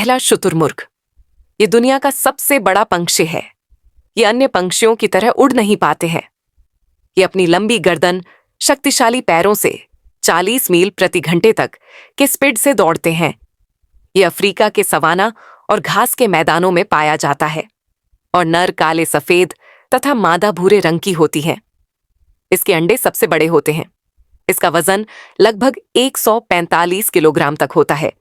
पहला शुतुरमुर्ग। ये दुनिया का सबसे बड़ा पंक्षी है। ये अन्य पंक्षियों की तरह उड़ नहीं पाते हैं। ये अपनी लंबी गर्दन, शक्तिशाली पैरों से 40 मील प्रति घंटे तक के स्पीड से दौड़ते हैं। ये अफ्रीका के सवाना और घास के मैदानों में पाया जाता है और नर काले सफेद तथा मादा भूरे रंग की होती है। इसके अंडे सबसे बड़े होते हैं। इसका वजन लगभग 145 किलोग्राम तक होता है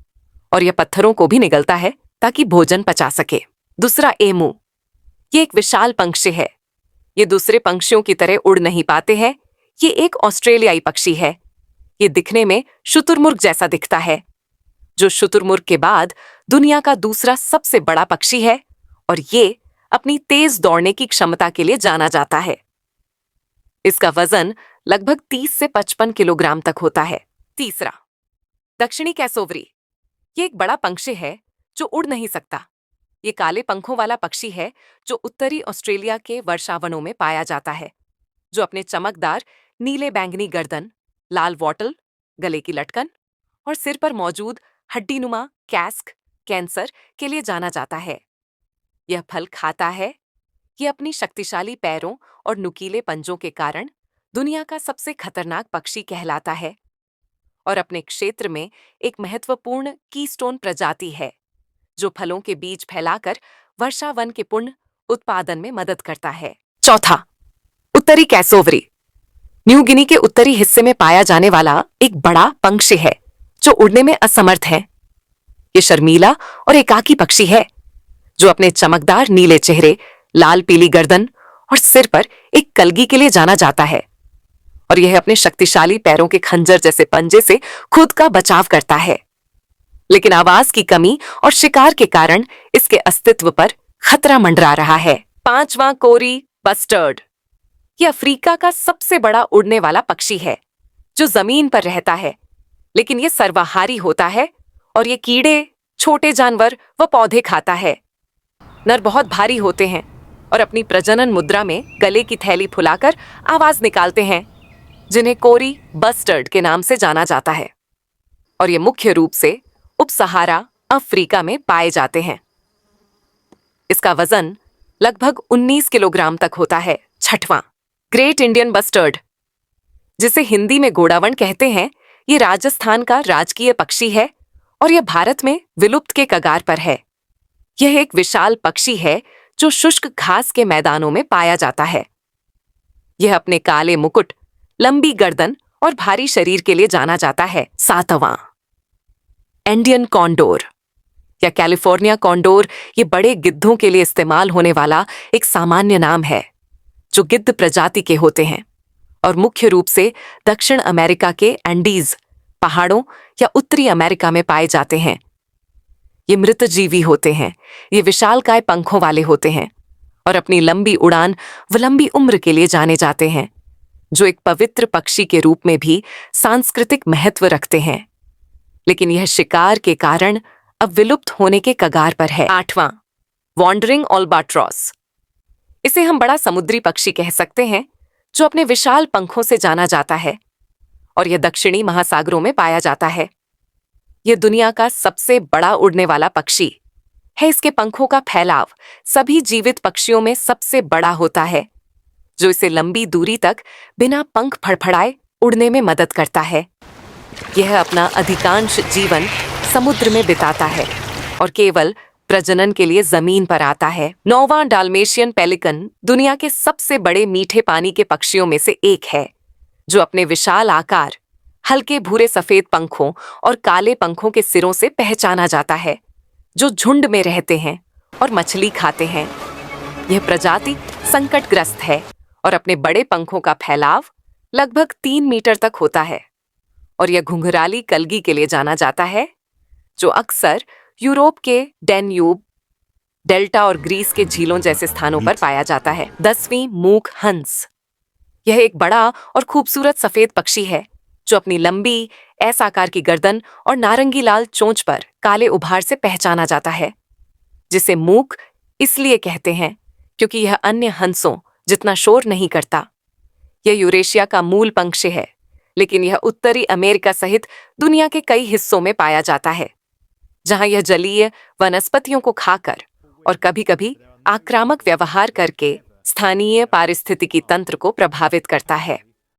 और यह पत्थरों को भी निगलता है ताकि भोजन पचा सके। दूसरा, एमू। ये एक विशाल पंक्षी है। ये दूसरे पंक्षियों की तरह उड़ नहीं पाते हैं। ये एक ऑस्ट्रेलियाई पक्षी है। ये दिखने में शुतुरमुर्ग जैसा दिखता है, जो शुतुरमुर्ग के बाद दुनिया का दूसरा सबसे बड़ा पक्षी है और ये अपनी तेज दौड़ने की क्षमता के लिए जाना जाता है। इसका वजन लगभग 30 से 55 किलोग्राम तक होता है। तीसरा, दक्षिणी कैसोवरी। ये एक बड़ा पंक्षी है जो उड़ नहीं सकता। ये काले पंखों वाला पक्षी है जो उत्तरी ऑस्ट्रेलिया के वर्षावनों में पाया जाता है, जो अपने चमकदार नीले बैंगनी गर्दन, लाल वॉटल, गले की लटकन और सिर पर मौजूद हड्डीनुमा कैस्क कैंसर के लिए जाना जाता है। यह फल खाता है। ये अपनी शक्तिशाली पैरों और नुकीले पंजों के कारण दुनिया का सबसे खतरनाक पक्षी कहलाता है और अपने क्षेत्र में एक महत्वपूर्ण कीस्टोन प्रजाति है, जो फलों के बीज फैलाकर वर्षावन के पुण्य उत्पादन में मदद करता है। चौथा, उत्तरी कैसोवरी। न्यू गिनी के उत्तरी हिस्से में पाया जाने वाला एक बड़ा पंक्षी है जो उड़ने में असमर्थ है। ये शर्मीला और एकाकी पक्षी है जो अपने चमकदार नीले चेहरे, लाल पीली गर्दन और सिर पर एक कलगी के लिए जाना जाता है और यह अपने शक्तिशाली पैरों के खंजर जैसे पंजे से खुद का बचाव करता है। लेकिन आवाज की कमी और शिकार के कारण इसके अस्तित्व पर खतरा मंडरा रहा है। पांचवां, कोरी बस्टर्ड। यह अफ्रीका का सबसे बड़ा उड़ने वाला पक्षी है जो जमीन पर रहता है, लेकिन यह सर्वाहारी होता है और ये कीड़े, छोटे जानवर व पौधे खाता है। नर बहुत भारी होते हैं और अपनी प्रजनन मुद्रा में गले की थैली फुलाकर आवाज निकालते हैं, जिन्हें कोरी बस्टर्ड के नाम से जाना जाता है और ये मुख्य रूप से उप सहारा अफ्रीका में पाए जाते हैं। इसका वजन लगभग 19 किलोग्राम तक होता है। छठवां, ग्रेट इंडियन बस्टर्ड, जिसे हिंदी में गोडावण कहते हैं। ये राजस्थान का राजकीय पक्षी है और यह भारत में विलुप्त के कगार पर है। यह एक विशाल पक्षी है जो शुष्क घास के मैदानों में पाया जाता है। यह अपने काले मुकुट, लंबी गर्दन और भारी शरीर के लिए जाना जाता है। सातवां, इंडियन कॉन्डोर या कैलिफोर्निया कॉन्डोर। ये बड़े गिद्धों के लिए इस्तेमाल होने वाला एक सामान्य नाम है जो गिद्ध प्रजाति के होते हैं और मुख्य रूप से दक्षिण अमेरिका के एंडीज पहाड़ों या उत्तरी अमेरिका में पाए जाते हैं। ये मृतजीवी होते हैं। ये विशालकाय पंखों वाले होते हैं और अपनी लंबी उड़ान व लंबी उम्र के लिए जाने जाते हैं, जो एक पवित्र पक्षी के रूप में भी सांस्कृतिक महत्व रखते हैं। लेकिन यह शिकार के कारण अब विलुप्त होने के कगार पर है। आठवां, वॉन्डरिंग अल्बाट्रॉस। इसे हम बड़ा समुद्री पक्षी कह सकते हैं जो अपने विशाल पंखों से जाना जाता है और यह दक्षिणी महासागरों में पाया जाता है। यह दुनिया का सबसे बड़ा उड़ने वाला पक्षी है। इसके पंखों का फैलाव सभी जीवित पक्षियों में सबसे बड़ा होता है, जो इसे लंबी दूरी तक बिना पंख फड़फड़ाए उड़ने में मदद करता है। यह अपना अधिकांश जीवन समुद्र में बिताता है और केवल प्रजनन के लिए जमीन पर आता है। नौवां, डाल्मेशियन पेलिकन दुनिया के सबसे बड़े मीठे पानी के पक्षियों में से एक है, जो अपने विशाल आकार, हल्के भूरे सफेद पंखों और काले पंखों के सिरों से पहचाना जाता है, जो झुंड में रहते हैं और मछली खाते हैं। यह प्रजाति संकटग्रस्त है और अपने बड़े पंखों का फैलाव लगभग 3 मीटर तक होता है और यह घुंघराली कलगी के लिए जाना जाता है, जो अक्सर यूरोप के डैन्यूब डेल्टा और ग्रीस के झीलों जैसे स्थानों पर पाया जाता है। 10वीं, मूक हंस। यह एक बड़ा और खूबसूरत सफेद पक्षी है जो अपनी लंबी एस आकार की गर्दन और नारंगी लाल चोंच पर काले उभार से पहचाना जाता है, जिसे मूक इसलिए कहते हैं क्योंकि यह अन्य हंसों जितना शोर नहीं करता। यह यूरेशिया का मूल पंक्षी है, लेकिन यह उत्तरी अमेरिका सहित दुनिया के कई हिस्सों में पाया जाता है, जहां यह जलीय वनस्पतियों को खाकर और कभी-कभी आक्रामक व्यवहार करके स्थानीय पारिस्थितिकी तंत्र को प्रभावित करता है।